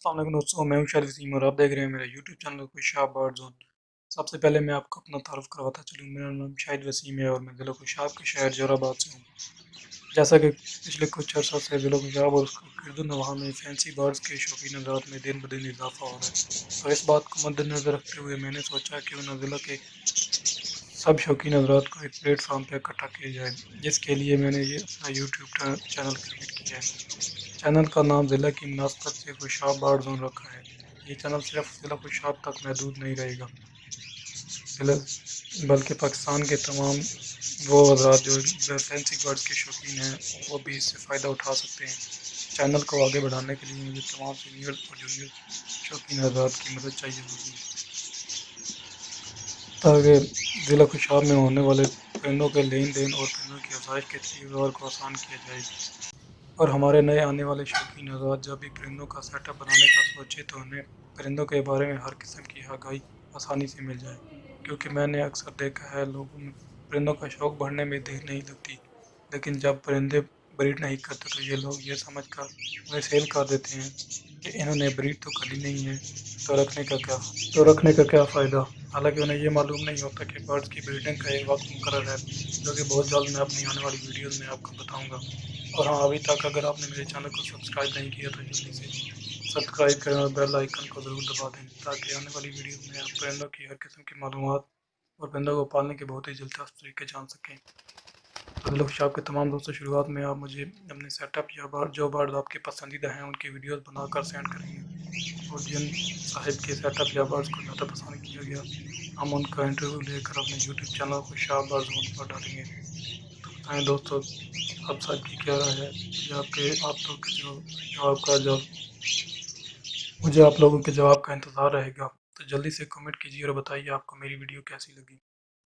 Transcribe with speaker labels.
Speaker 1: السلام علیکم دوستوں، میں ہوں شاہد وسیم اور آپ دیکھ رہے ہیں میرا YouTube channel Khushab bird zone. سب سے پہلے میں آپ کو اپنا تعارف کرواتا چلوں، میرا نام شاہد وسیم ہے اور میں ضلع خوشاب کے شہر جور آباد سے ہوں۔ جیسا کہ پچھلے کچھ عرصہ سے ضلع خوشاب اور اس کے گرد و نواح میں فینسی برڈز کے شوقین حضرات میں دن بدن اضافہ ہو رہا ہے، تو اس بات کو مد نظر رکھتے ہوئے میں نے سوچا کہ انہیں ضلع کے سب شوقین حضرات کو ایک پلیٹ فارم پہ اکٹھا کیا جائے، جس کے لیے میں نے یہ اپنا یوٹیوب چینل کریٹ کیا ہے۔ چینل کا نام ضلع کی مناسبت سے خوشاب برڈ زون رکھا ہے۔ یہ چینل صرف ضلع خوشاب تک محدود نہیں رہے گا بلکہ پاکستان کے تمام وہ حضرات جو فینسی برڈز کے شوقین ہیں وہ بھی اس سے فائدہ اٹھا سکتے ہیں۔ چینل کو آگے بڑھانے کے لیے مجھے تمام سینئر اور جونیئر شوقین حضرات کی مدد چاہیے ہوگی، تاکہ ضلع خوشاب میں ہونے والے پرندوں کے لین دین اور پرندوں کی افزائش کے طریقہ کار کو آسان کیا جائے، اور ہمارے نئے آنے والے شوقین حضرات جب بھی پرندوں کا سیٹ اپ بنانے کا سوچے تو انہیں پرندوں کے بارے میں ہر قسم کی آگاہی آسانی سے مل جائے، کیونکہ میں نے اکثر دیکھا ہے لوگوں میں پرندوں کا شوق بڑھنے میں دیر نہیں لگتی، لیکن جب پرندے بریڈ نہیں کرتے تو یہ لوگ یہ سمجھ کر انہیں سیل کر دیتے ہیں کہ انہوں نے بریڈ تو کری نہیں ہے تو رکھنے کا کیا فائدہ، حالانکہ انہیں یہ معلوم نہیں ہوتا کہ برڈز کی بریڈنگ کا ایک وقت مقرر ہے، جو کہ بہت جلد میں اپنی آنے والی ویڈیوز میں آپ کو بتاؤں گا۔ اور ہاں، ابھی تک اگر آپ نے میرے چینل کو سبسکرائب نہیں کیا تو جلدی سے سبسکرائب کریں اور بیل آئیکن کو ضرور دبا دیں، تاکہ آنے والی ویڈیوز میں آپ پرندوں کی ہر قسم کی معلومات اور پرندوں کو پالنے کے بہت ہی دلچسپ طریقے جان سکیں۔ تو دل خوشاب کے تمام دوستوں، شروعات میں آپ مجھے اپنے سیٹ اپ یا جو برڈ آپ کے پسندیدہ ہیں ان کی ویڈیوز بنا کر سینڈ کریں گے، اور جن صاحب کے سیٹ اپ یا برڈز کو زیادہ پسند کیا گیا ہم ان کا انٹرویو لے کر اپنے YouTube channel Khushab bird zone پر ڈالیں گے۔ تو بتائیں دوستوں، آپ صاحب کی کیا رائے ہے؟ مجھے آپ لوگوں کے جواب کا انتظار رہے گا، تو جلدی سے کمنٹ کیجیے اور بتائیے آپ کو میری ویڈیو کیسی لگی۔